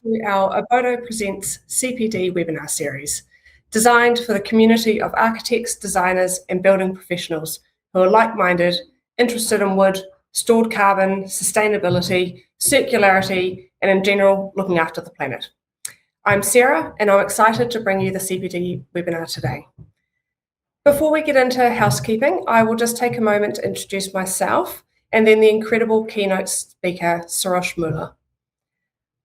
to our Abodo Presents CPD webinar series, designed for the community of architects, designers, and building professionals who are like-minded, interested in wood, stored carbon, sustainability, circularity, and in general, looking after the planet. I'm Sarah, and I'm excited to bring you the CPD webinar today. Before we get into housekeeping, I will just take a moment to introduce myself and then the incredible keynote speaker, Sarosh Mulla.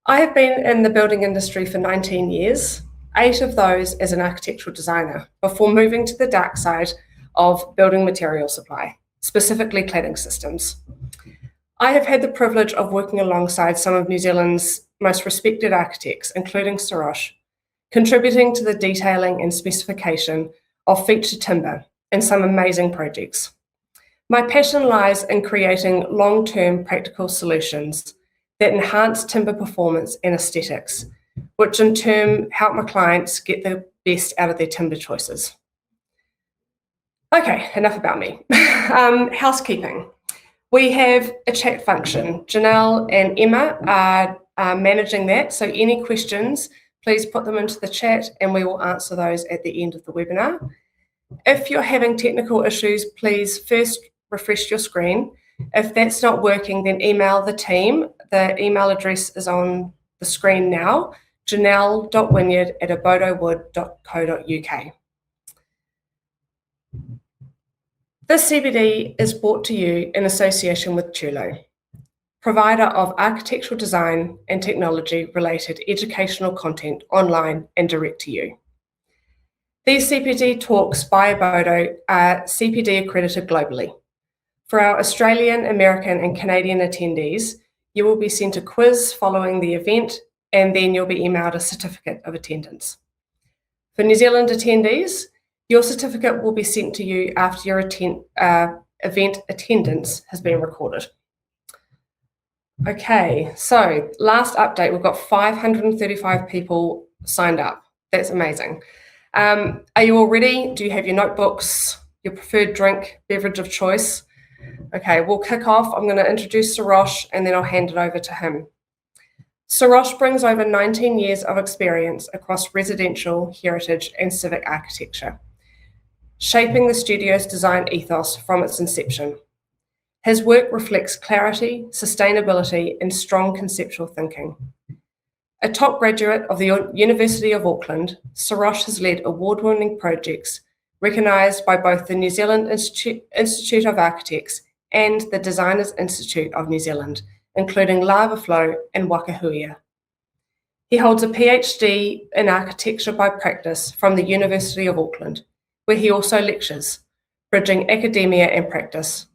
I have been in the building industry for 19 years, 8 of those as an architectural designer, before moving to the dark side of building material supply, specifically cladding systems. I have had the privilege of working alongside some of New Zealand's most respected architects, including Sarosh, contributing to the detailing and specification of feature timber in some amazing projects. My passion lies in creating long-term practical solutions that enhance timber performance and aesthetics, which in turn help my clients get the best out of their timber choices. Okay, enough about me. Housekeeping. We have a chat function. Janelle and Emma are managing that, so any questions, please put them into the chat and we will answer those at the end of the webinar. If you're having technical issues, please first refresh your screen. If that's not working, then email the team. The email address is on the screen now, janelle.wynyard@abodowood.co.uk. This CPD is brought to you in association with Tulo, provider of architectural design and technology-related educational content online and direct to you. These CPD talks by Abodo are CPD accredited globally. For our Australian, American, and Canadian attendees, you will be sent a quiz following the event, and then you'll be emailed a certificate of attendance. For New Zealand attendees, your certificate will be sent to you after your event attendance has been recorded. Okay, so last update, we've got 535 people signed up. That's amazing. Are you all ready? Do you have your notebooks, your preferred drink, beverage of choice? Okay, we'll kick off. I'm going to introduce Sarosh and then I'll hand it over to him. Sarosh brings over 19 years of experience across residential, heritage, and civic architecture, shaping the studio's design ethos from its inception. His work reflects clarity, sustainability, and strong conceptual thinking. A top graduate of the University of Auckland, Sarosh has led award-winning projects recognised by both the New Zealand Institute of Architects and the Designers Institute of New Zealand, including Lava Flow and Wakahuia. He holds a PhD in architecture by practice from the University of Auckland, where he also lectures, bridging academia and practice.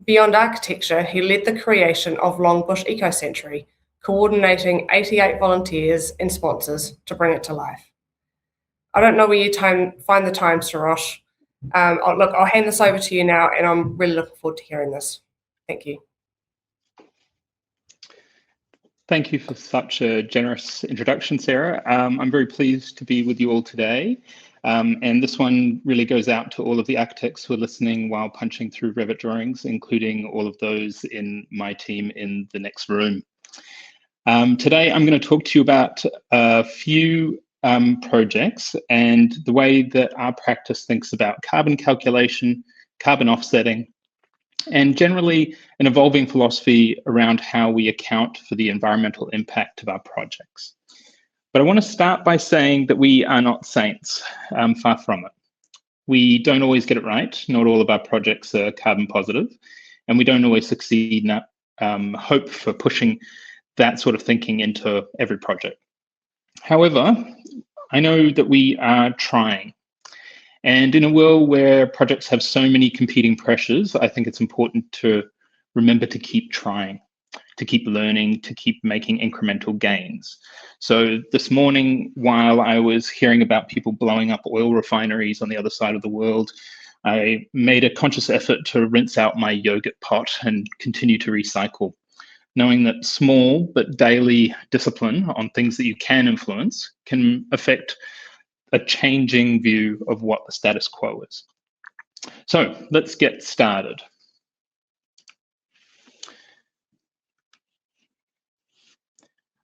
Beyond architecture, he led the creation of Longbush Eco Sanctuary, coordinating 88 volunteers and sponsors to bring it to life. I don't know where you find the time, Sarosh. I'll hand this over to you now, and I'm really looking forward to hearing this. Thank you. Thank you for such a generous introduction, Sarah. I'm very pleased to be with you all today. And this one really goes out to all of the architects who are listening while punching through Revit drawings, including all of those in my team in the next room. Today, I'm going to talk to you about a few projects and the way that our practice thinks about carbon calculation, carbon offsetting, and generally an evolving philosophy around how we account for the environmental impact of our projects. But I want to start by saying that we are not saints, far from it. We don't always get it right. Not all of our projects are carbon positive, and we don't always succeed in that hope for pushing that sort of thinking into every project. However, I know that we are trying. And in a world where projects have so many competing pressures, I think it's important to remember to keep trying, to keep learning, to keep making incremental gains. So this morning, while I was hearing about people blowing up oil refineries on the other side of the world, I made a conscious effort to rinse out my yogurt pot and continue to recycle, knowing that small but daily discipline on things that you can influence can affect a changing view of what the status quo is. So let's get started.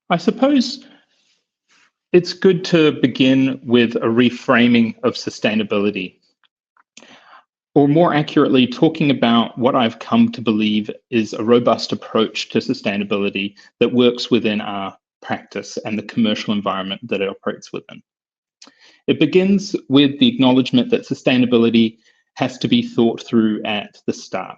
I suppose it's good to begin with a reframing of sustainability, or more accurately, talking about what I've come to believe is a robust approach to sustainability that works within our practice and the commercial environment that it operates within. It begins with the acknowledgement that sustainability has to be thought through at the start.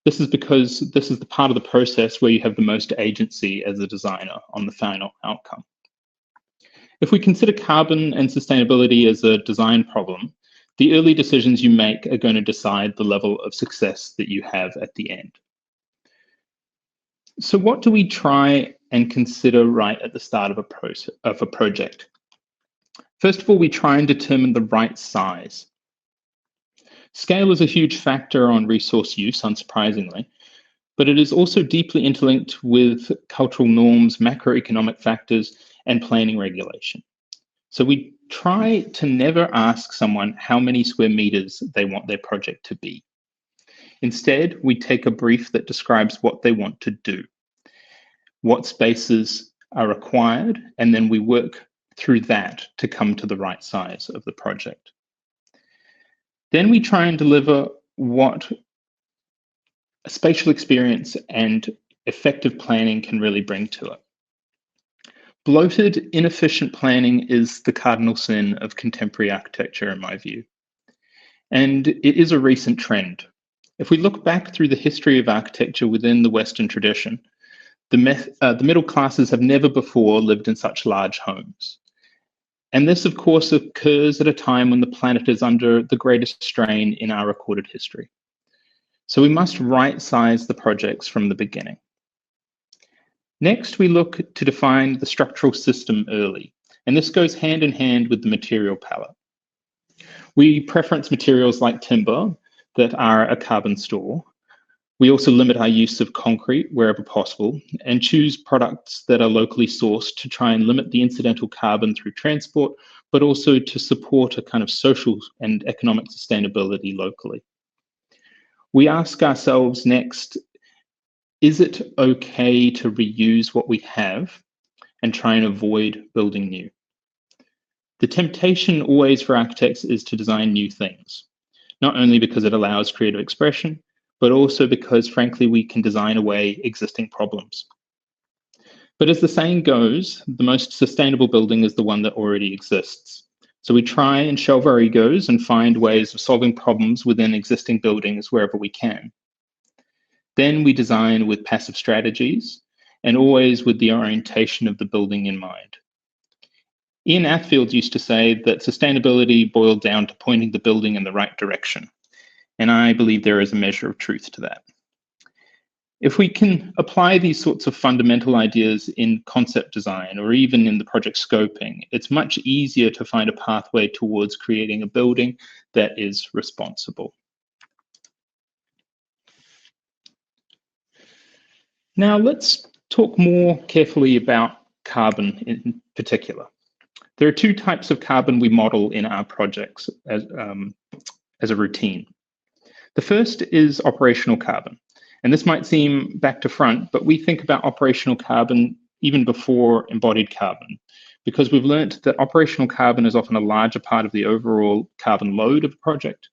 This is because this is the part of the process where you have the most agency as a designer on the final outcome. If we consider carbon and sustainability as a design problem, the early decisions you make are going to decide the level of success that you have at the end. So what do we try and consider right at the start of a project? First of all, we try and determine the right size. Scale is a huge factor on resource use, unsurprisingly, but it is also deeply interlinked with cultural norms, macroeconomic factors, and planning regulation. So we try to never ask someone how many square meters they want their project to be. Instead, we take a brief that describes what they want to do, what spaces are required, and then we work through that to come to the right size of the project. Then we try and deliver what a spatial experience and effective planning can really bring to it. Bloated, inefficient planning is the cardinal sin of contemporary architecture, in my view. And it is a recent trend. If we look back through the history of architecture within the Western tradition, the middle classes have never before lived in such large homes. And this, of course, occurs at a time when the planet is under the greatest strain in our recorded history. So we must right-size the projects from the beginning. Next, we look to define the structural system early, and this goes hand in hand with the material palette. We preference materials like timber that are a carbon store. We also limit our use of concrete wherever possible and choose products that are locally sourced to try and limit the incidental carbon through transport, but also to support a kind of social and economic sustainability locally. We ask ourselves next, is it okay to reuse what we have and try and avoid building new? The temptation always for architects is to design new things, not only because it allows creative expression, but also because, frankly, we can design away existing problems. But as the saying goes, the most sustainable building is the one that already exists. So we try and shelve our egos and find ways of solving problems within existing buildings wherever we can. Then we design with passive strategies and always with the orientation of the building in mind. Ian Athfield used to say that sustainability boiled down to pointing the building in the right direction. And I believe there is a measure of truth to that. If we can apply these sorts of fundamental ideas in concept design or even in the project scoping, it's much easier to find a pathway towards creating a building that is responsible. Now let's talk more carefully about carbon in particular. There are two types of carbon we model in our projects as a routine. The first is operational carbon. And this might seem back to front, but we think about operational carbon even before embodied carbon, because we've learned that operational carbon is often a larger part of the overall carbon load of a project.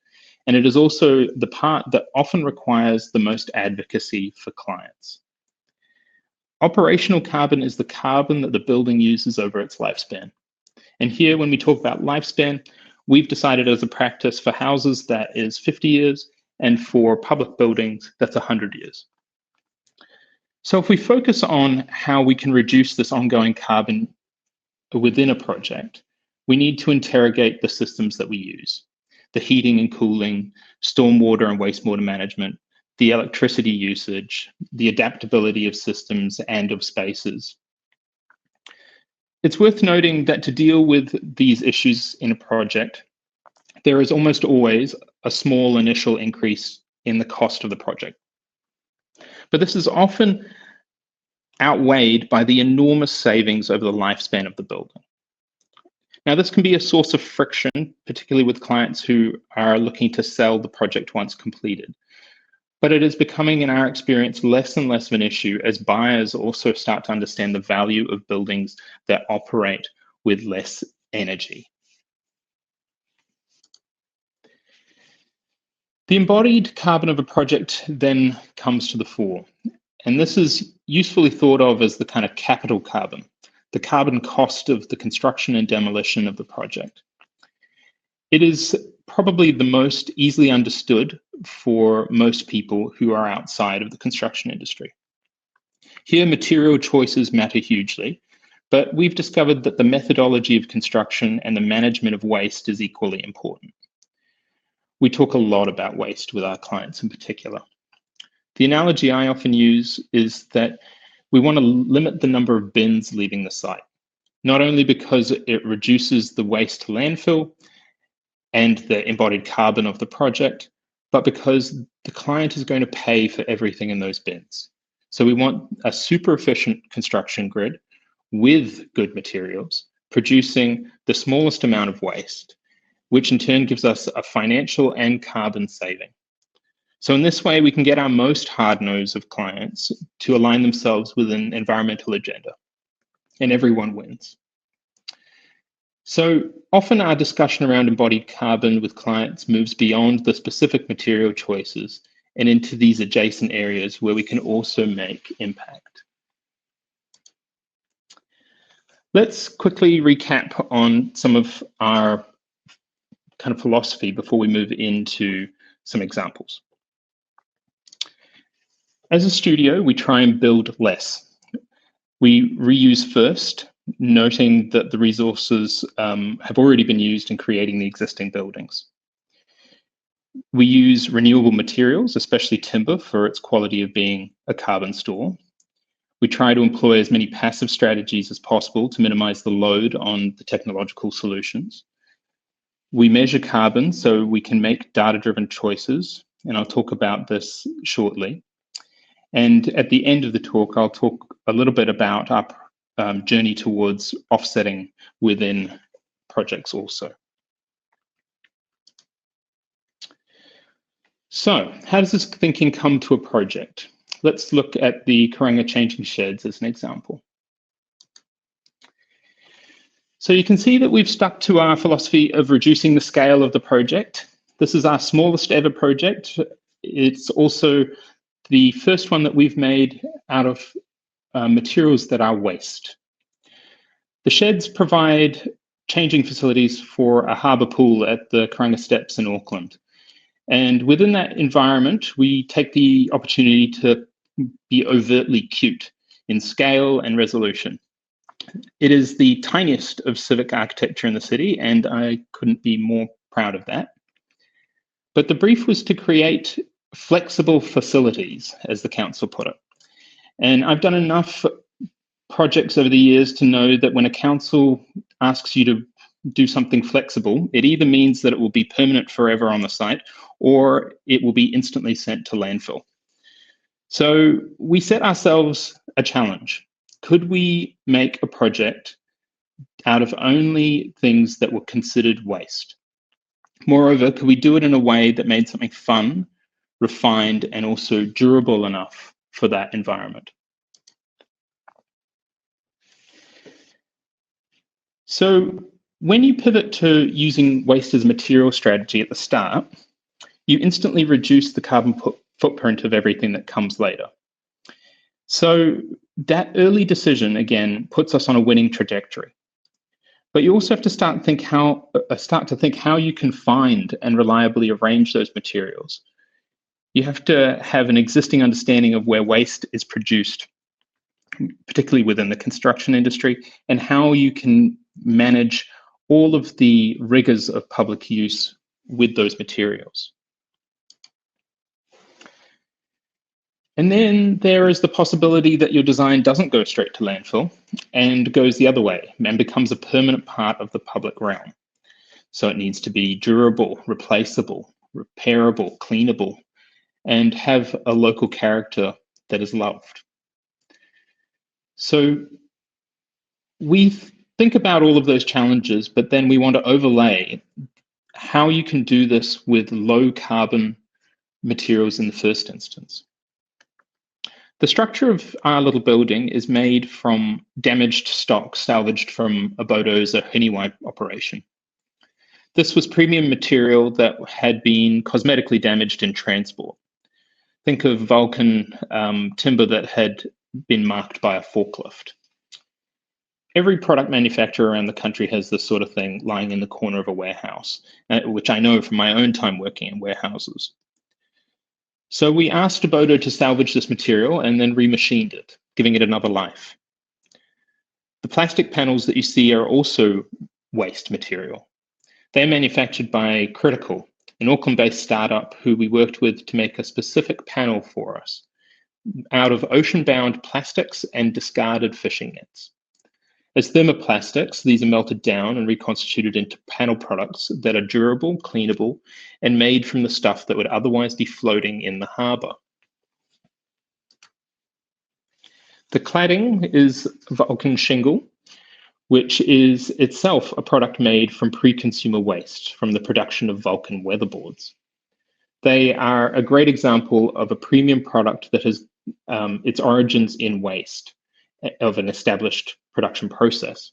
And it is also the part that often requires the most advocacy for clients. Operational carbon is the carbon that the building uses over its lifespan. And here, when we talk about lifespan, we've decided as a practice for houses that is 50 years, and for public buildings, that's 100 years. So if we focus on how we can reduce this ongoing carbon within a project, we need to interrogate the systems that we use, the heating and cooling, stormwater and wastewater management, the electricity usage, the adaptability of systems and of spaces. It's worth noting that to deal with these issues in a project, there is almost always a small initial increase in the cost of the project. But this is often outweighed by the enormous savings over the lifespan of the building. Now, this can be a source of friction, particularly with clients who are looking to sell the project once completed. But it is becoming, in our experience, less and less of an issue as buyers also start to understand the value of buildings that operate with less energy. The embodied carbon of a project then comes to the fore, and this is usefully thought of as the kind of capital carbon, the carbon cost of the construction and demolition of the project. It is probably the most easily understood for most people who are outside of the construction industry. Here, material choices matter hugely, but we've discovered that the methodology of construction and the management of waste is equally important. We talk a lot about waste with our clients in particular. The analogy I often use is that we want to limit the number of bins leaving the site, not only because it reduces the waste to landfill and the embodied carbon of the project, but because the client is going to pay for everything in those bins. So we want a super efficient construction grid with good materials, producing the smallest amount of waste, which in turn gives us a financial and carbon saving. So in this way, we can get our most hard-nosed of clients to align themselves with an environmental agenda, and everyone wins. So often our discussion around embodied carbon with clients moves beyond the specific material choices and into these adjacent areas where we can also make impact. Let's quickly recap on some of our kind of philosophy before we move into some examples. As a studio, we try and build less. We reuse first, noting that the resources have already been used in creating the existing buildings. We use renewable materials, especially timber, for its quality of being a carbon store. We try to employ as many passive strategies as possible to minimize the load on the technological solutions. We measure carbon so we can make data-driven choices, and I'll talk about this shortly. And at the end of the talk, I'll talk a little bit about our journey towards offsetting within projects also. So how does this thinking come to a project? Let's look at the Karanga Changing Sheds as an example. So you can see that we've stuck to our philosophy of reducing the scale of the project. This is our smallest ever project. It's also the first one that we've made out of materials that are waste. The sheds provide changing facilities for a harbour pool at the Karanga Steps in Auckland. And within that environment, we take the opportunity to be overtly cute in scale and resolution. It is the tiniest of civic architecture in the city, and I couldn't be more proud of that. But the brief was to create flexible facilities, as the council put it. And I've done enough projects over the years to know that when a council asks you to do something flexible, it either means that it will be permanent forever on the site, or it will be instantly sent to landfill. So we set ourselves a challenge. Could we make a project out of only things that were considered waste? Moreover, could we do it in a way that made something fun, refined, and also durable enough for that environment? So when you pivot to using waste as a material strategy at the start, you instantly reduce the carbon footprint of everything that comes later. So that early decision, again, puts us on a winning trajectory. But you also have to start to think how you can find and reliably arrange those materials. You have to have an existing understanding of where waste is produced, particularly within the construction industry, and how you can manage all of the rigors of public use with those materials. And then there is the possibility that your design doesn't go straight to landfill and goes the other way and becomes a permanent part of the public realm. So it needs to be durable, replaceable, repairable, cleanable, and have a local character that is loved. So we think about all of those challenges, but then we want to overlay how you can do this with low carbon materials in the first instance. The structure of our little building is made from damaged stock salvaged from Abodo's Ahiniwai operation. This was premium material that had been cosmetically damaged in transport. Think of Vulcan timber that had been marked by a forklift. Every product manufacturer around the country has this sort of thing lying in the corner of a warehouse, which I know from my own time working in warehouses. So we asked Abodo to salvage this material and then remachined it, giving it another life. The plastic panels that you see are also waste material. They're manufactured by Critical, an Auckland-based startup who we worked with to make a specific panel for us out of ocean-bound plastics and discarded fishing nets. As thermoplastics, these are melted down and reconstituted into panel products that are durable, cleanable, and made from the stuff that would otherwise be floating in the harbour. The cladding is Vulcan shingle, which is itself a product made from pre-consumer waste from the production of Vulcan weatherboards. They are a great example of a premium product that has its origins in waste of an established production process.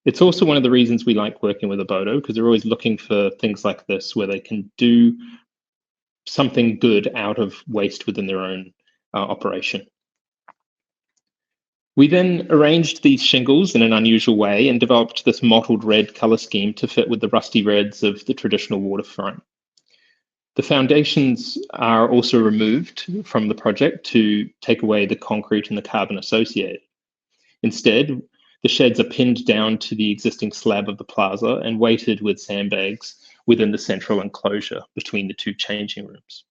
It's also one of the reasons we like working with Abodo, because they're always looking for things like this where they can do something good out of waste within their own operation. We then arranged these shingles in an unusual way and developed this mottled red color scheme to fit with the rusty reds of the traditional waterfront. The foundations are also removed from the project to take away the concrete and the carbon associated. Instead, the sheds are pinned down to the existing slab of the plaza and weighted with sandbags within the central enclosure between the two changing rooms.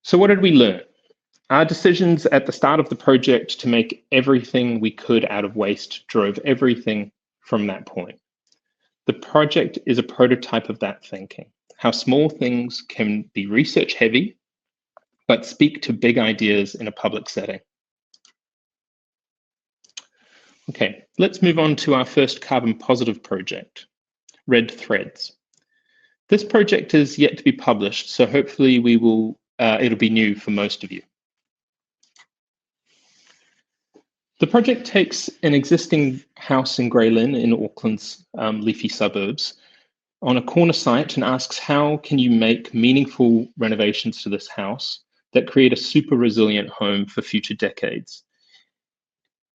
So what did we learn? Our decisions at the start of the project to make everything we could out of waste drove everything from that point. The project is a prototype of that thinking, how small things can be research heavy, but speak to big ideas in a public setting. Okay, let's move on to our first carbon positive project, Red Threads. This project is yet to be published, so hopefully it'll be new for most of you. The project takes an existing house in Grey Lynn in Auckland's leafy suburbs on a corner site and asks, how can you make meaningful renovations to this house that create a super resilient home for future decades?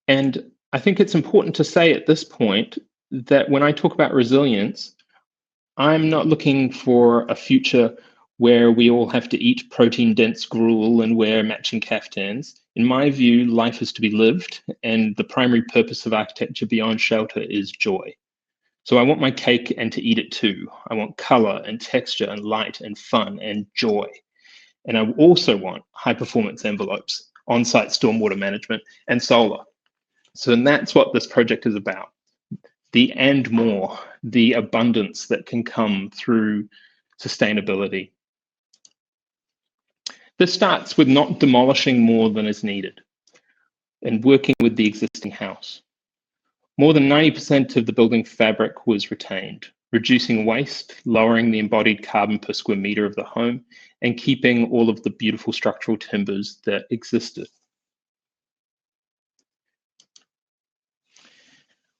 And I think it's important to say at this point that when I talk about resilience, I'm not looking for a future where we all have to eat protein-dense gruel and wear matching caftans. In my view, life is to be lived, and the primary purpose of architecture beyond shelter is joy. So I want my cake and to eat it too. I want color and texture and light and fun and joy. And I also want high-performance envelopes, on-site stormwater management, and solar. So that's what this project is about. The and more, the abundance that can come through sustainability. This starts with not demolishing more than is needed and working with the existing house. More than 90% of the building fabric was retained, reducing waste, lowering the embodied carbon per square meter of the home, and keeping all of the beautiful structural timbers that existed.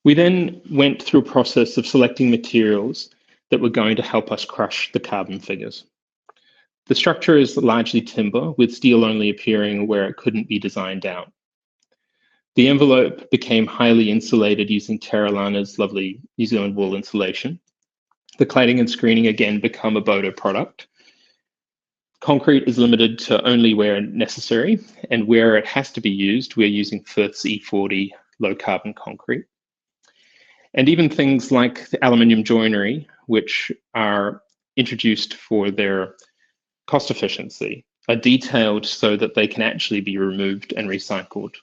We then went through a process of selecting materials that were going to help us crush the carbon figures. The structure is largely timber, with steel only appearing where it couldn't be designed out. The envelope became highly insulated using Terralana's lovely New Zealand wool insulation. The cladding and screening again become a Abodo product. Concrete is limited to only where necessary, and where it has to be used, we're using Firth's E40 low carbon concrete. And even things like the aluminium joinery, which are introduced for their cost efficiency, are detailed so that they can actually be removed and recycled.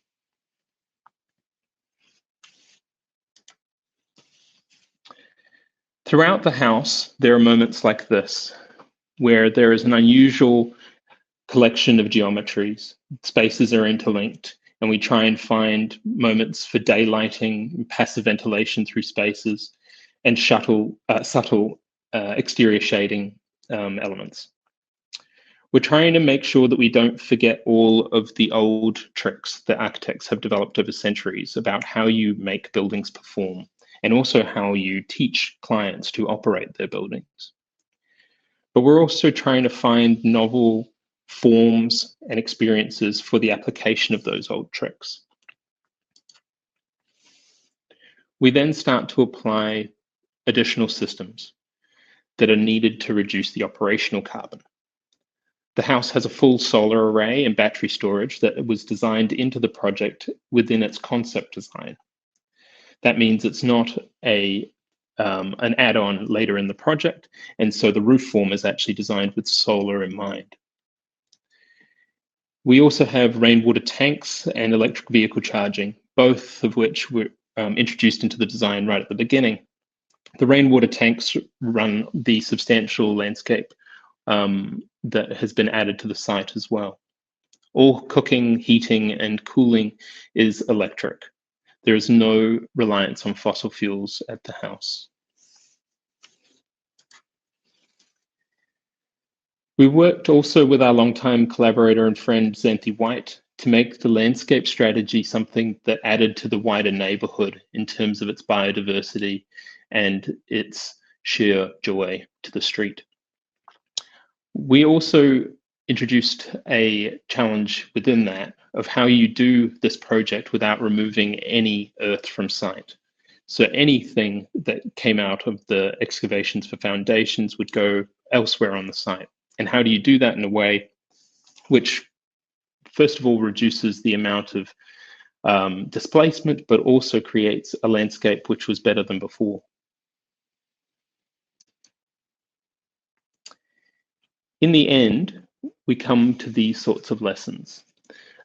Throughout the house, there are moments like this, where there is an unusual collection of geometries. Spaces are interlinked, and we try and find moments for daylighting, passive ventilation through spaces, and subtle exterior shading elements. We're trying to make sure that we don't forget all of the old tricks that architects have developed over centuries about how you make buildings perform, and also how you teach clients to operate their buildings. But we're also trying to find novel forms and experiences for the application of those old tricks. We then start to apply additional systems that are needed to reduce the operational carbon. The house has a full solar array and battery storage that was designed into the project within its concept design. That means it's not an add-on later in the project, and so the roof form is actually designed with solar in mind. We also have rainwater tanks and electric vehicle charging, both of which were introduced into the design right at the beginning. The rainwater tanks run the substantial landscape that has been added to the site as well. All cooking, heating, and cooling is electric. There is no reliance on fossil fuels at the house. We worked also with our longtime collaborator and friend Xanthi White to make the landscape strategy something that added to the wider neighborhood in terms of its biodiversity and its sheer joy to the street. We also introduced a challenge within that of how you do this project without removing any earth from site. So anything that came out of the excavations for foundations would go elsewhere on the site. And how do you do that in a way which, first of all, reduces the amount of displacement, but also creates a landscape which was better than before? In the end, we come to these sorts of lessons.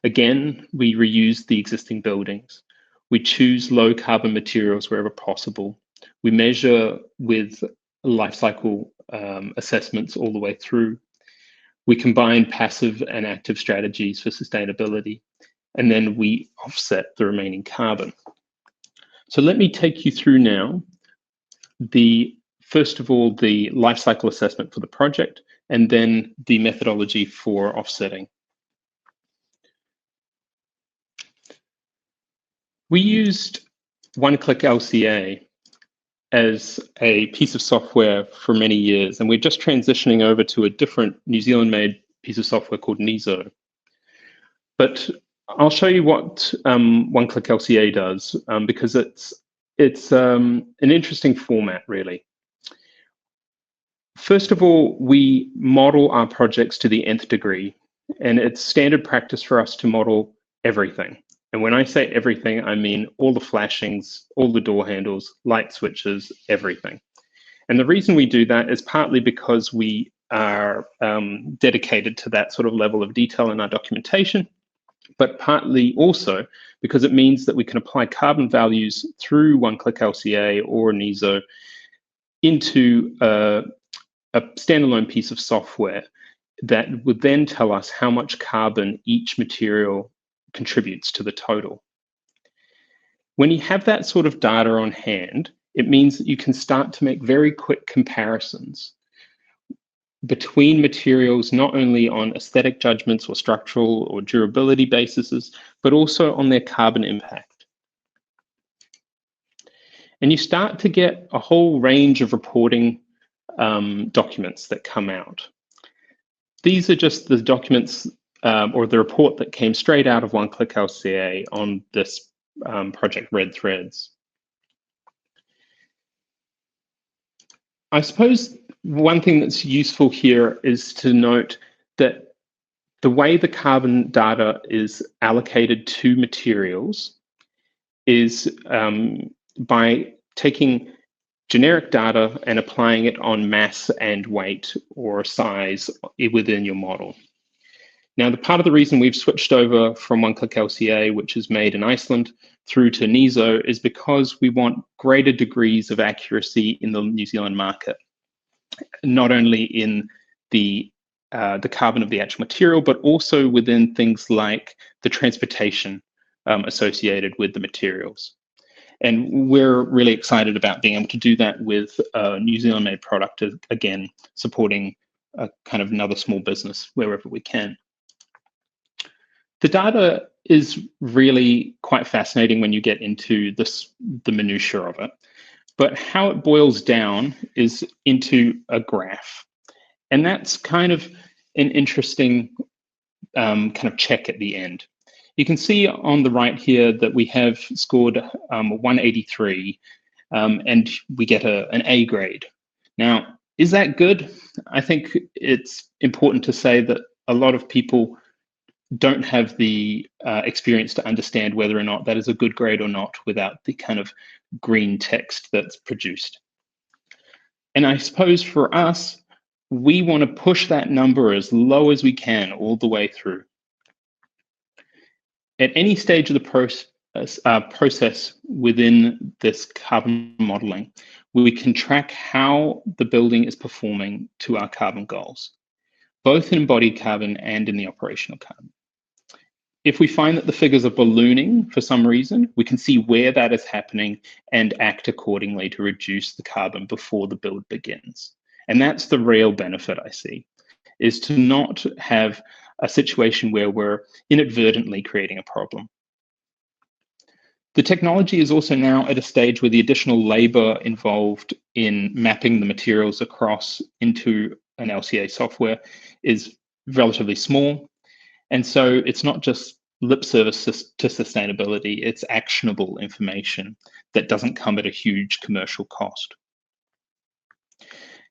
Again, we reuse the existing buildings. We choose low carbon materials wherever possible. We measure with life cycle assessments all the way through. We combine passive and active strategies for sustainability, and then we offset the remaining carbon. So let me take you through now first of all, the life cycle assessment for the project, and then the methodology for offsetting. We used one-click LCA as a piece of software for many years, and we're just transitioning over to a different New Zealand-made piece of software called NISO. But I'll show you what one-click LCA does, because it's an interesting format, really. First of all, we model our projects to the nth degree, and it's standard practice for us to model everything. And when I say everything, I mean all the flashings, all the door handles, light switches, everything. And the reason we do that is partly because we are dedicated to that sort of level of detail in our documentation, but partly also because it means that we can apply carbon values through one-click LCA or NISO into a standalone piece of software that would then tell us how much carbon each material contributes to the total. When you have that sort of data on hand, it means that you can start to make very quick comparisons between materials, not only on aesthetic judgments or structural or durability bases, but also on their carbon impact. And you start to get a whole range of reporting documents that come out. These are just the documents or the report that came straight out of one-click LCA on this project Red Threads. I suppose one thing that's useful here is to note that the way the carbon data is allocated to materials is by taking generic data and applying it on mass and weight or size within your model. Now, the part of the reason we've switched over from one-click LCA, which is made in Iceland, through to NISO is because we want greater degrees of accuracy in the New Zealand market, not only in the carbon of the actual material, but also within things like the transportation associated with the materials. And we're really excited about being able to do that with a New Zealand-made product, again, supporting a kind of another small business wherever we can. The data is really quite fascinating when you get into the minutiae of it. But how it boils down is into a graph. And that's kind of an interesting kind of check at the end. You can see on the right here that we have scored 183 and we get an A grade. Now, is that good? I think it's important to say that a lot of people don't have the experience to understand whether or not that is a good grade or not without the kind of green text that's produced. And I suppose for us, we want to push that number as low as we can all the way through. At any stage of the process within this carbon modeling, we can track how the building is performing to our carbon goals, both in embodied carbon and in the operational carbon. If we find that the figures are ballooning for some reason, we can see where that is happening and act accordingly to reduce the carbon before the build begins. And that's the real benefit I see, is to not have a situation where we're inadvertently creating a problem. The technology is also now at a stage where the additional labor involved in mapping the materials across into an LCA software is relatively small. And so it's not just lip service to sustainability, it's actionable information that doesn't come at a huge commercial cost.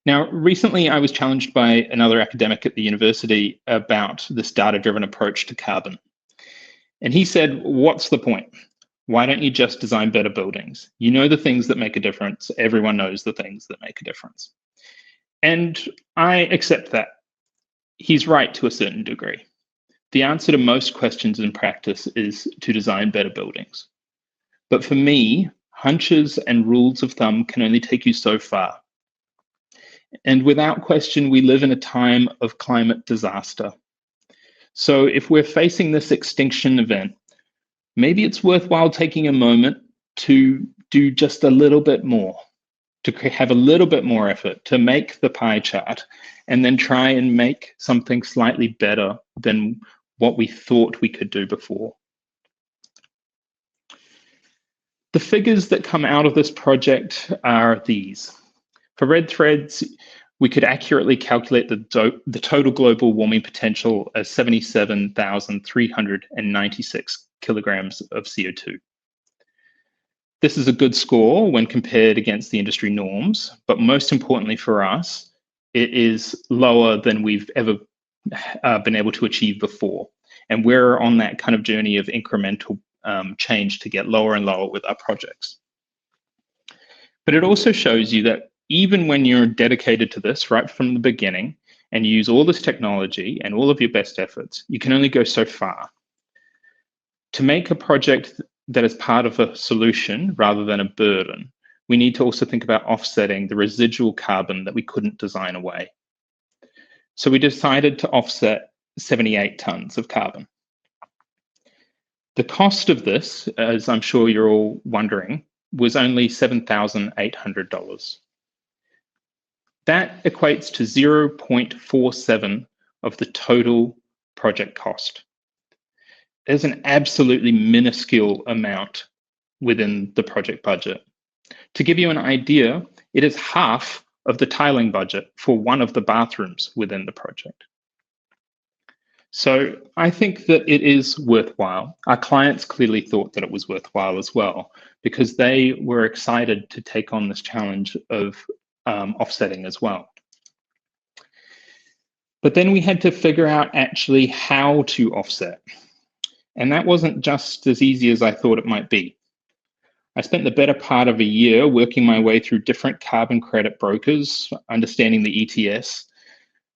Now, recently I was challenged by another academic at the university about this data-driven approach to carbon. And he said, what's the point? Why don't you just design better buildings? You know the things that make a difference. Everyone knows the things that make a difference. And I accept that. He's right to a certain degree. The answer to most questions in practice is to design better buildings. But for me, hunches and rules of thumb can only take you so far. And without question, we live in a time of climate disaster. So if we're facing this extinction event, maybe it's worthwhile taking a moment to do just a little bit more, to have a little bit more effort, to make the pie chart, and then try and make something slightly better than what we thought we could do before. The figures that come out of this project are these. For red threads, we could accurately calculate the total global warming potential as 77,396 kilograms of CO2. This is a good score when compared against the industry norms, but most importantly for us, it is lower than we've ever been able to achieve before. And we're on that kind of journey of incremental change to get lower and lower with our projects. But it also shows you that even when you're dedicated to this right from the beginning and you use all this technology and all of your best efforts, you can only go so far. To make a project that is part of a solution rather than a burden, we need to also think about offsetting the residual carbon that we couldn't design away. So we decided to offset 78 tons of carbon. The cost of this, as I'm sure you're all wondering, was only $7,800. That equates to 0.47 of the total project cost. There's an absolutely minuscule amount within the project budget. To give you an idea, it is half of the tiling budget for one of the bathrooms within the project. So I think that it is worthwhile. Our clients clearly thought that it was worthwhile as well, because they were excited to take on this challenge of offsetting as well. But then we had to figure out actually how to offset. And that wasn't just as easy as I thought it might be. I spent the better part of a year working my way through different carbon credit brokers, understanding the ETS,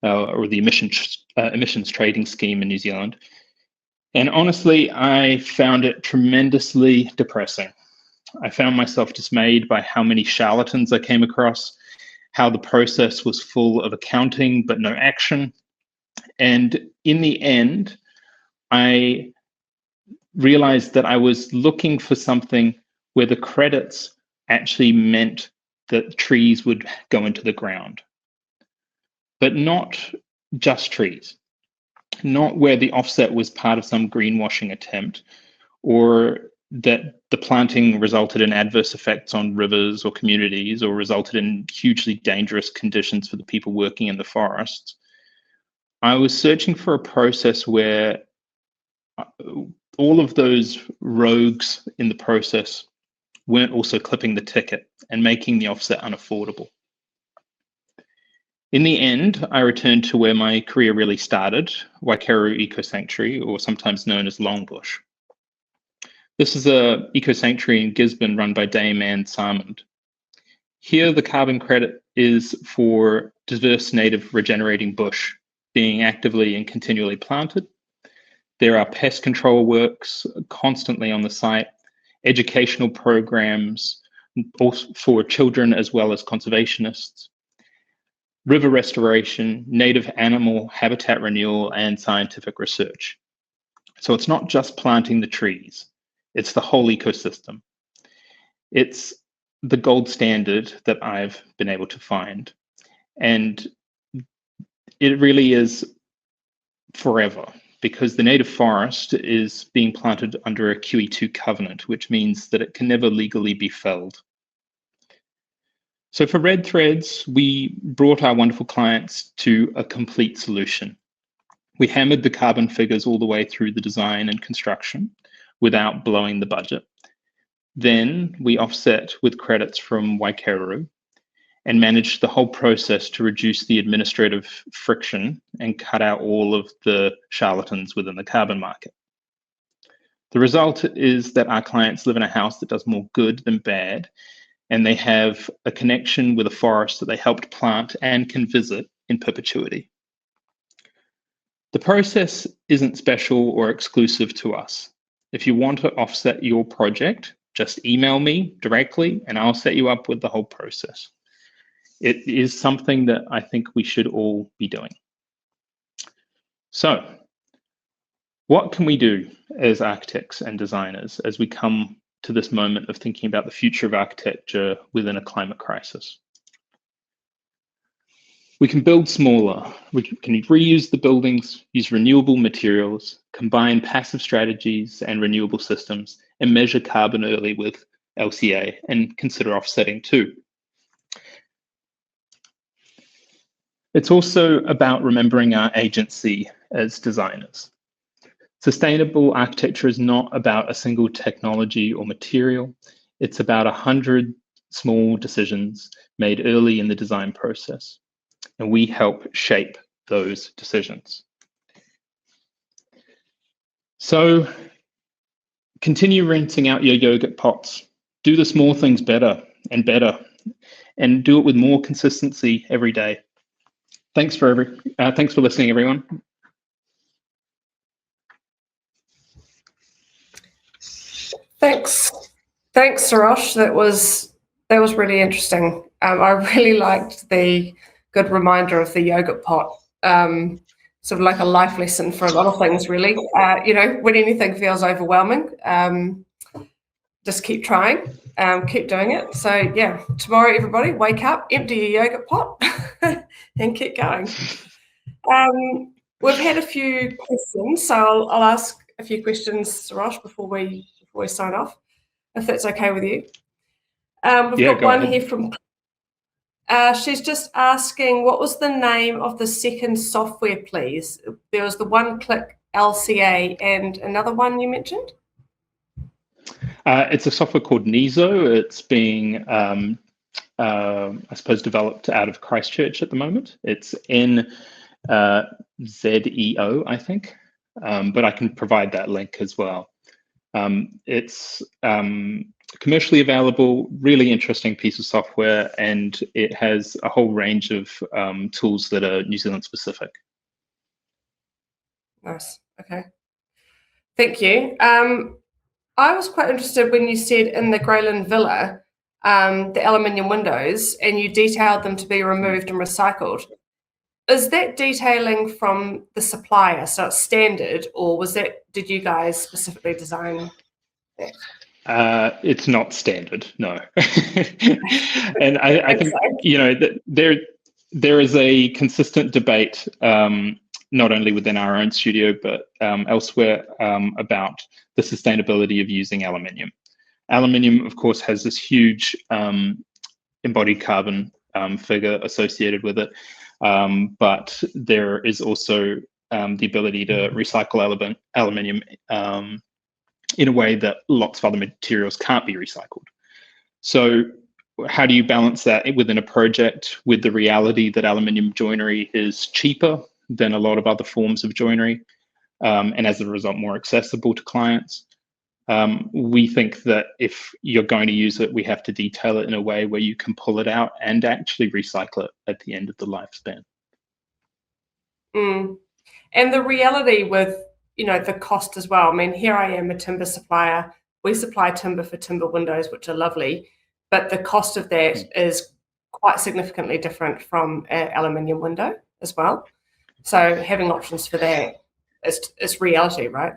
or the emissions trading scheme in New Zealand. And honestly, I found it tremendously depressing. I found myself dismayed by how many charlatans I came across, how the process was full of accounting but no action. And in the end, I realized that I was looking for something where the credits actually meant that trees would go into the ground. but not just trees, not where the offset was part of some greenwashing attempt, or that the planting resulted in adverse effects on rivers or communities, or resulted in hugely dangerous conditions for the people working in the forests. I was searching for a process where all of those rogues in the process weren't also clipping the ticket and making the offset unaffordable. In the end, I returned to where my career really started, Waikaru Eco Sanctuary, or sometimes known as Longbush. This is an eco sanctuary in Gisborne run by Dame Anne Sarmond. Here, the carbon credit is for diverse native regenerating bush being actively and continually planted. There are pest control works constantly on the site, educational programs for children as well as conservationists, river restoration, native animal habitat renewal, and scientific research. So it's not just planting the trees. It's the whole ecosystem. It's the gold standard that I've been able to find. And it really is forever, because the native forest is being planted under a QE2 covenant, which means that it can never legally be felled. So for Red Threads, we brought our wonderful clients to a complete solution. We hammered the carbon figures all the way through the design and construction without blowing the budget. Then we offset with credits from Waikaru and managed the whole process to reduce the administrative friction and cut out all of the charlatans within the carbon market. The result is that our clients live in a house that does more good than bad, and they have a connection with a forest that they helped plant and can visit in perpetuity. The process isn't special or exclusive to us. If you want to offset your project, just email me directly and I'll set you up with the whole process. It is something that I think we should all be doing. So, what can we do as architects and designers as we come to this moment of thinking about the future of architecture within a climate crisis? We can build smaller, we can reuse the buildings, use renewable materials, combine passive strategies and renewable systems, and measure carbon early with LCA and consider offsetting too. It's also about remembering our agency as designers. Sustainable architecture is not about a single technology or material. It's about 100 small decisions made early in the design process, and we help shape those decisions. So continue rinsing out your yogurt pots. Do the small things better, and do it with more consistency every day. Thanks for listening, everyone. Thanks, Sarosh. That was really interesting. I really liked the good reminder of the yogurt pot. Sort of like a life lesson for a lot of things, really. When anything feels overwhelming, just keep trying, keep doing it. So yeah, tomorrow, everybody, wake up, empty your yogurt pot, and keep going. We've had a few questions, so I'll ask a few questions, Sarosh, before we sign off, if that's okay with you. We've got one here from. She's just asking, what was the name of the second software, please? There was the one-click LCA and another one you mentioned? It's a software called NESO. It's being, I suppose, developed out of Christchurch at the moment. It's NZEO, I think, but I can provide that link as well. It's commercially available, really interesting piece of software, and it has a whole range of tools that are New Zealand specific. Nice. Okay. Thank you. I was quite interested when you said in the Greyland Villa, the aluminium windows, and you detailed them to be removed and recycled. Is that detailing from the supplier, so it's standard, or did you guys specifically design that? It's not standard, no. And I think, there is a consistent debate, not only within our own studio, but elsewhere, about the sustainability of using aluminium. Aluminium, of course, has this huge embodied carbon figure associated with it, but there is also the ability to recycle aluminium in a way that lots of other materials can't be recycled. So how do you balance that within a project with the reality that aluminium joinery is cheaper than a lot of other forms of joinery, and as a result more accessible to clients? We think that if you're going to use it, we have to detail it in a way where you can pull it out and actually recycle it at the end of the lifespan. And the reality with, the cost as well. I mean, here I am, a timber supplier. We supply timber for timber windows, which are lovely, but the cost of that is quite significantly different from an aluminium window as well. So having options for that is reality, right?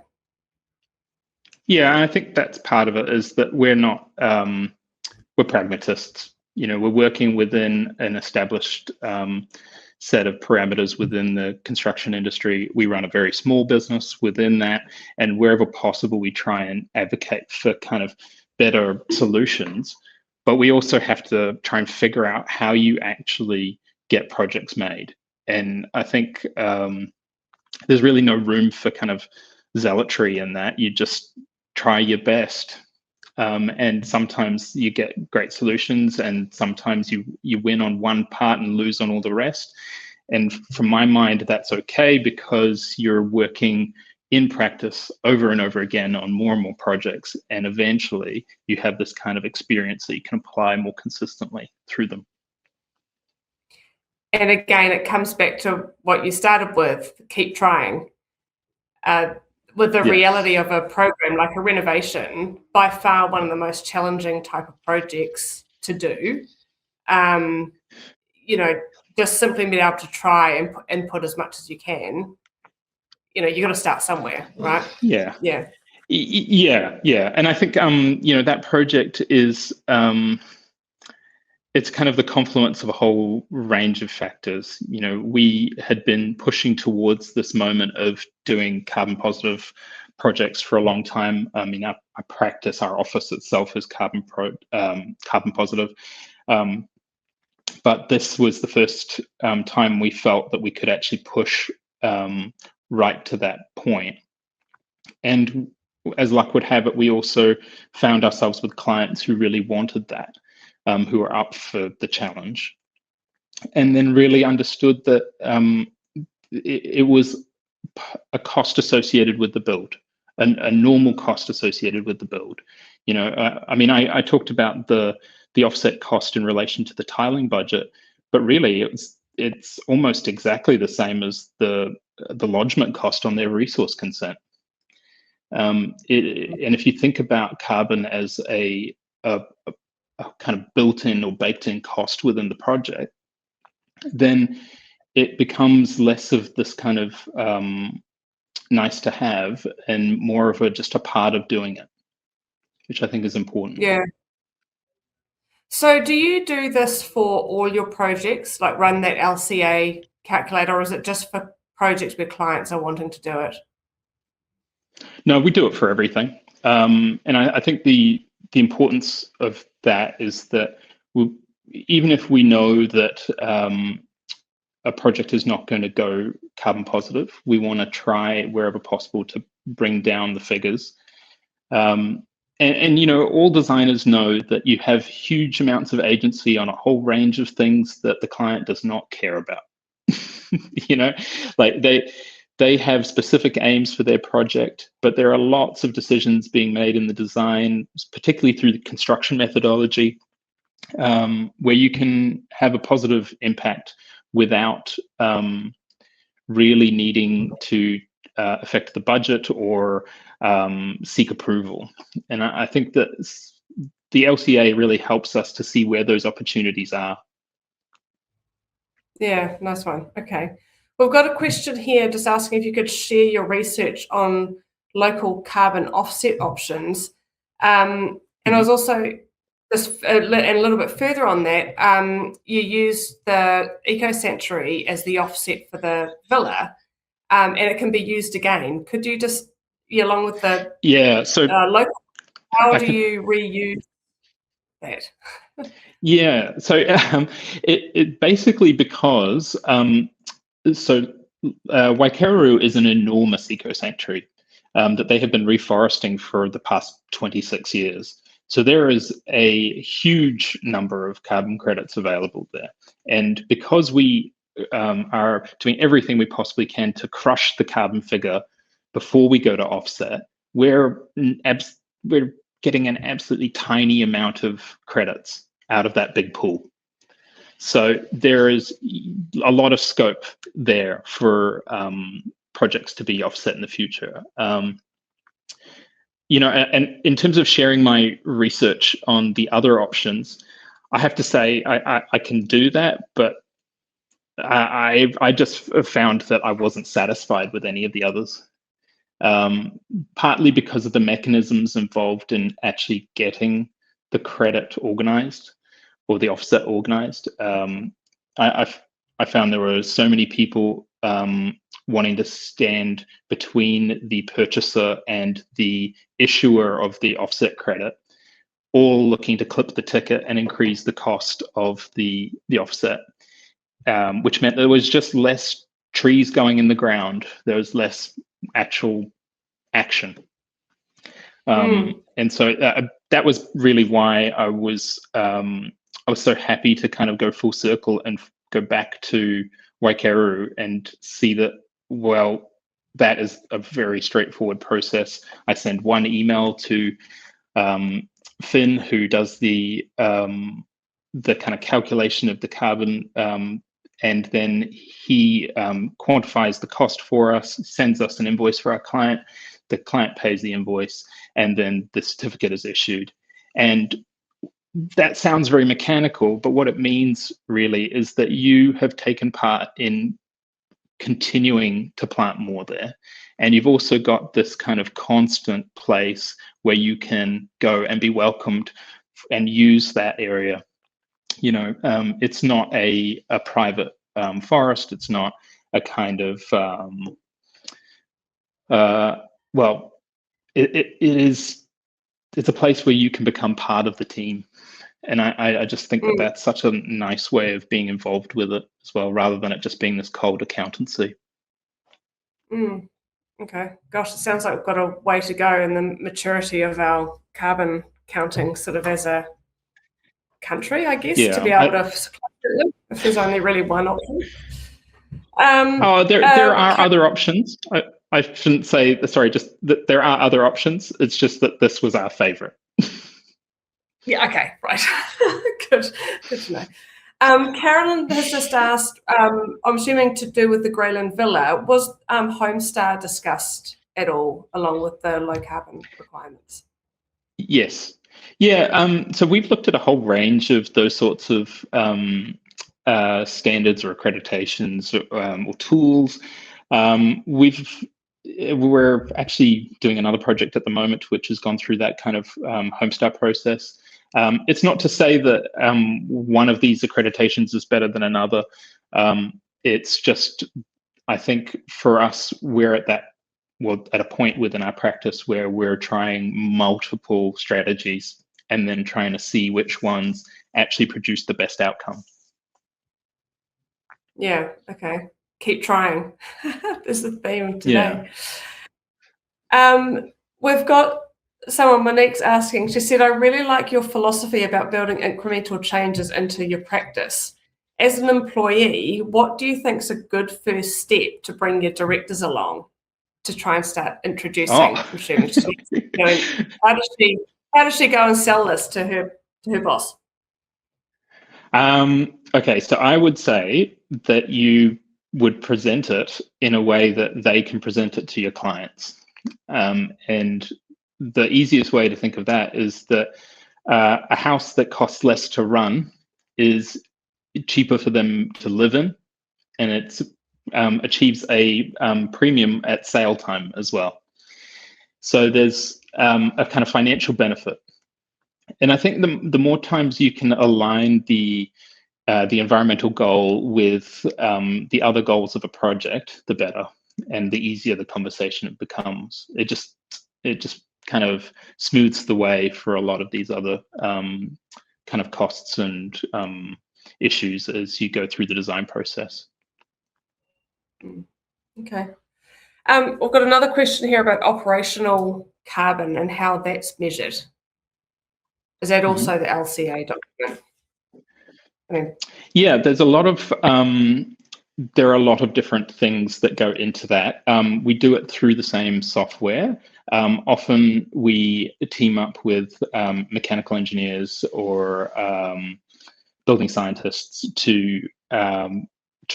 Yeah, and I think that's part of it, is that we're not, we're pragmatists. We're working within an established set of parameters within the construction industry. We run a very small business within that, and wherever possible, we try and advocate for kind of better solutions. But we also have to try and figure out how you actually get projects made. And I think there's really no room for kind of zealotry in that. You just try your best. And sometimes you get great solutions, and sometimes you win on one part and lose on all the rest. And from my mind, that's okay, because you're working in practice over and over again on more and more projects. And eventually you have this kind of experience that you can apply more consistently through them. And again, it comes back to what you started with, keep trying. With the reality of a program like a renovation, by far one of the most challenging type of projects to do. Just simply being able to try and input as much as you can. You got to start somewhere, right? Yeah. And I think that project is it's kind of the confluence of a whole range of factors. We had been pushing towards this moment of doing carbon positive projects for a long time. I mean, our practice, our office itself is carbon positive. But this was the first time we felt that we could actually push right to that point. And as luck would have it, we also found ourselves with clients who really wanted that. Who are up for the challenge, and then really understood that it was a cost associated with the build, a normal cost associated with the build. I mean, I talked about the offset cost in relation to the tiling budget, but really it's almost exactly the same as the lodgement cost on their resource consent. And if you think about carbon as a kind of built-in or baked-in cost within the project, then it becomes less of this kind of nice to have and more of just a part of doing it, which I think is important. Yeah. So do you do this for all your projects, like run that LCA calculator, or is it just for projects where clients are wanting to do it? No, we do it for everything. And I think the importance of that is that even if we know that a project is not going to go carbon positive, we want to try wherever possible to bring down the figures. And all designers know that you have huge amounts of agency on a whole range of things that the client does not care about. Like they have specific aims for their project, but there are lots of decisions being made in the design, particularly through the construction methodology, where you can have a positive impact without really needing to affect the budget or seek approval. And I think that the LCA really helps us to see where those opportunities are. Yeah, nice one. Okay. We've got a question here just asking if you could share your research on local carbon offset options. And I was also just and a little bit further on that, you use the eco-sanctuary as the offset for the villa, and it can be used again. Could you just, along with the local, how do you reuse that? Yeah, so it basically because Waikaru is an enormous eco-sanctuary that they have been reforesting for the past 26 years. So there is a huge number of carbon credits available there. And because we are doing everything we possibly can to crush the carbon figure before we go to offset, we're getting an absolutely tiny amount of credits out of that big pool. So there is a lot of scope there for projects to be offset in the future. And in terms of sharing my research on the other options, I have to say I can do that, but I just found that I wasn't satisfied with any of the others. Partly because of the mechanisms involved in actually getting the credit organized or the offset organized. I found there were so many people wanting to stand between the purchaser and the issuer of the offset credit, all looking to clip the ticket and increase the cost of the offset, which meant there was just less trees going in the ground. There was less actual action. And so that was really why I was so happy to kind of go full circle and go back to Waikaru and see that, well, that is a very straightforward process. I send one email to Finn, who does the kind of calculation of the carbon, and then he quantifies the cost for us, sends us an invoice for our client. The client pays the invoice, and then the certificate is issued. And that sounds very mechanical, but what it means really is that you have taken part in continuing to plant more there. And you've also got this kind of constant place where you can go and be welcomed and use that area. It's not a private forest. It's not a kind of, it's a place where you can become part of the team. And I just think that that's such a nice way of being involved with it as well, rather than it just being this cold accountancy. Okay. Gosh, it sounds like we've got a way to go in the maturity of our carbon counting sort of as a country, I guess, to be able to supply it if there's only really one option. There are other options. I shouldn't say, sorry, just that there are other options. It's just that this was our favorite. Yeah, okay, right. Good to know. Carolyn has just asked, I'm assuming to do with the Greyland Villa, was Homestar discussed at all along with the low carbon requirements? Yes. Yeah, so we've looked at a whole range of those sorts of standards or accreditations or tools. We're actually doing another project at the moment, which has gone through that kind of Homestar process. It's not to say that one of these accreditations is better than another. It's just, I think for us, we're at a point within our practice where we're trying multiple strategies and then trying to see which ones actually produce the best outcome. Yeah, okay. Keep trying. There's the theme today. Yeah. We've got someone, Monique's asking, she said, I really like your philosophy about building incremental changes into your practice. As an employee, what do you think is a good first step to bring your directors along to try and start introducing machine learning? How does she go and sell this to her boss? Okay, so I would say that you would present it in a way that they can present it to your clients. And the easiest way to think of that is that a house that costs less to run is cheaper for them to live in, and it achieves a premium at sale time as well. So there's a kind of financial benefit. And I think the more times you can align the environmental goal with the other goals of a project, the better, and the easier the conversation it becomes. It just kind of smooths the way for a lot of these other kind of costs and issues as you go through the design process. Okay. We've got another question here about operational carbon and how that's measured. Is that also the LCA document? Yeah, there's a lot of there are a lot of different things that go into that. We do it through the same software. Often we team up with mechanical engineers or building scientists to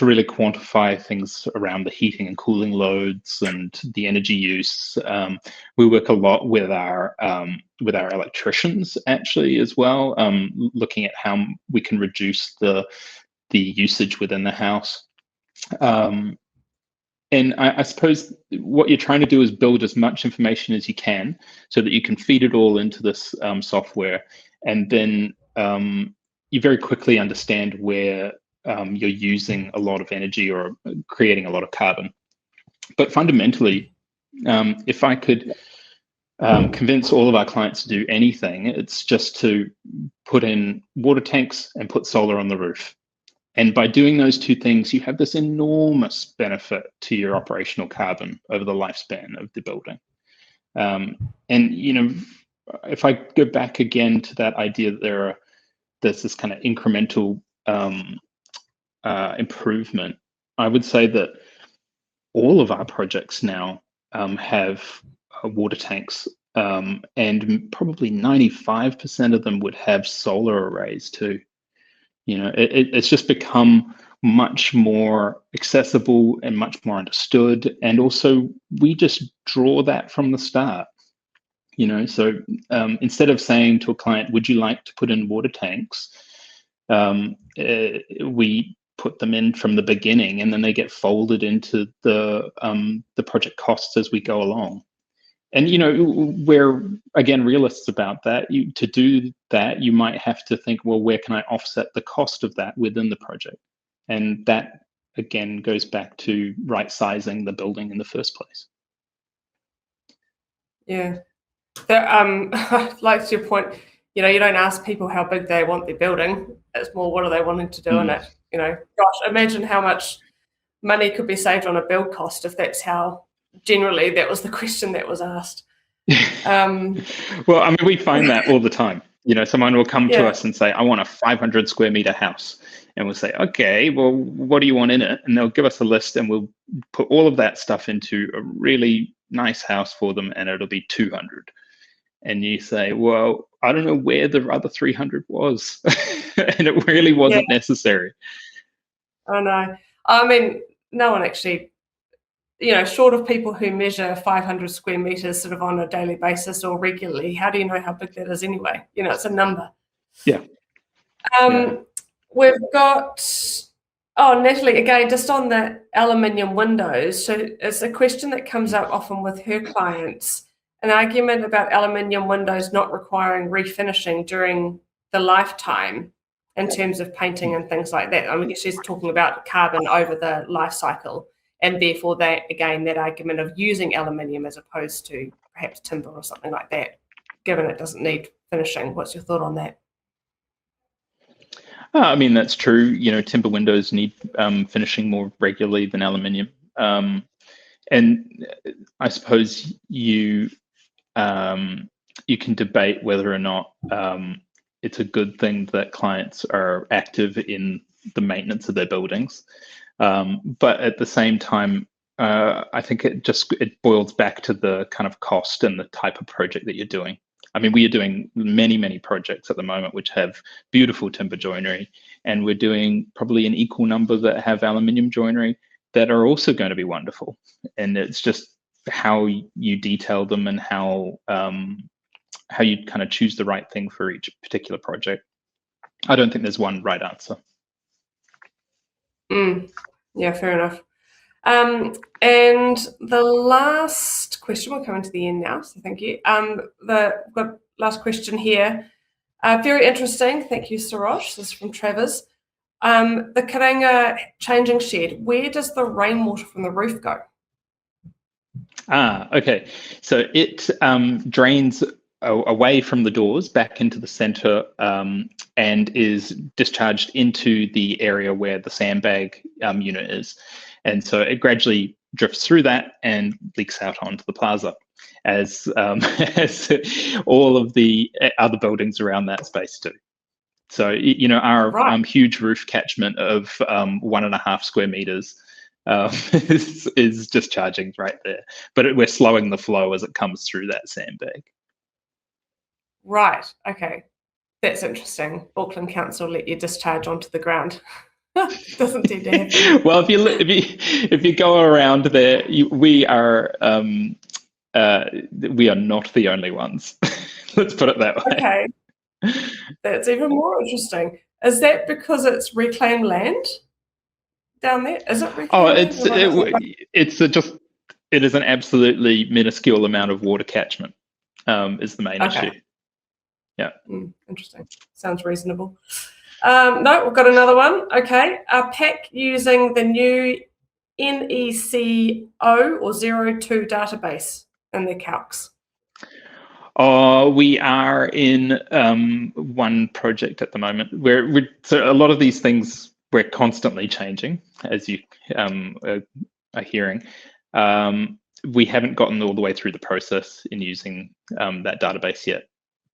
really quantify things around the heating and cooling loads and the energy use. We work a lot with our electricians actually as well, looking at how we can reduce the usage within the house. And I suppose what you're trying to do is build as much information as you can so that you can feed it all into this software, and then you very quickly understand where you're using a lot of energy or creating a lot of carbon. But fundamentally, if I could convince all of our clients to do anything, it's just to put in water tanks and put solar on the roof. And by doing those two things, you have this enormous benefit to your operational carbon over the lifespan of the building. And if I go back again to that idea that there's this kind of incremental improvement, I would say that all of our projects now have water tanks, and probably 95% of them would have solar arrays too. It's just become much more accessible and much more understood, and also we just draw that from the start. So instead of saying to a client, "Would you like to put in water tanks?" We put them in from the beginning, and then they get folded into the project costs as we go along. And we're again realists about that. To do that, you might have to think, well, where can I offset the cost of that within the project? And that again goes back to right sizing the building in the first place. Yeah, like to your point, you don't ask people how big they want their building. It's more, what are they wanting to do in it? Gosh, imagine how much money could be saved on a build cost if that's how generally that was the question that was asked. Well, I mean, we find that all the time. Someone will come to us and say, "I want a 500 square meter house," and we'll say, "Okay, well, what do you want in it?" And they'll give us a list, and we'll put all of that stuff into a really nice house for them, and it'll be 200. And you say, "Well, I don't know where the other 300 was," and it really wasn't necessary. I know. I mean, no one actually, short of people who measure 500 square meters sort of on a daily basis or regularly, how do you know how big that is anyway? It's a number. Yeah. We've got, Natalie, again, just on the aluminium windows. So it's a question that comes up often with her clients, an argument about aluminium windows not requiring refinishing during the lifetime in terms of painting and things like that. I mean, she's talking about carbon over the life cycle, and therefore that argument of using aluminium as opposed to perhaps timber or something like that, given it doesn't need finishing. What's your thought on that? I mean, that's true. Timber windows need finishing more regularly than aluminium. And I suppose you can debate whether or not it's a good thing that clients are active in the maintenance of their buildings. But at the same time, I think it boils back to the kind of cost and the type of project that you're doing. I mean, we are doing many, many projects at the moment which have beautiful timber joinery, and we're doing probably an equal number that have aluminium joinery that are also going to be wonderful. And it's just how you detail them and how you kind of choose the right thing for each particular project. I don't think there's one right answer. Yeah, fair enough. And the last question, we're coming to the end now, so thank you. The last question here, Very interesting. Thank you, Sarosh. This is from Travis. The Karanga Changing Shed, where does the rainwater from the roof go? Okay. So it drains away from the doors back into the center and is discharged into the area where the sandbag unit is. And so it gradually drifts through that and leaks out onto the plaza as, as all of the other buildings around that space do. So, you know, our huge roof catchment of 1.5 square meters is discharging right there, but we're slowing the flow as it comes through that sandbag. Right. Okay, that's interesting. Auckland Council let you discharge onto the ground. Doesn't seem to happen. Well, if you go around there, we are not the only ones. Let's put it that way. Okay, that's even more interesting. Is that because it's reclaimed land down there? Is it reclaimed land? It is an absolutely minuscule amount of water catchment. Is the main issue. Yeah. Interesting. Sounds reasonable. No, we've got another one. Okay. Are PAC using the new NECO or 02 database in their calcs? We are in one project at the moment. So a lot of these things we're constantly changing, as you are hearing. We haven't gotten all the way through the process in using that database yet,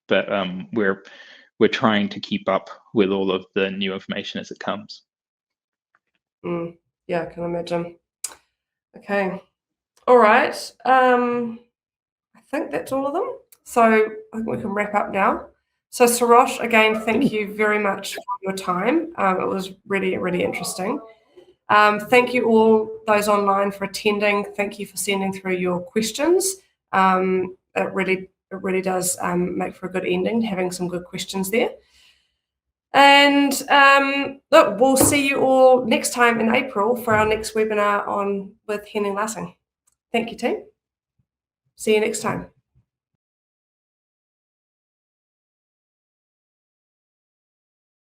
but we're trying to keep up with all of the new information as it comes. Yeah, I can imagine. Okay. All right. I think that's all of them. So I think we can wrap up now. So Sarosh, again, thank you very much for your time. It was really, really interesting. Thank you all those online for attending. Thank you for sending through your questions. It really does make for a good ending, having some good questions there. And look, we'll see you all next time in April for our next webinar with Henning Lassing. Thank you, team. See you next time.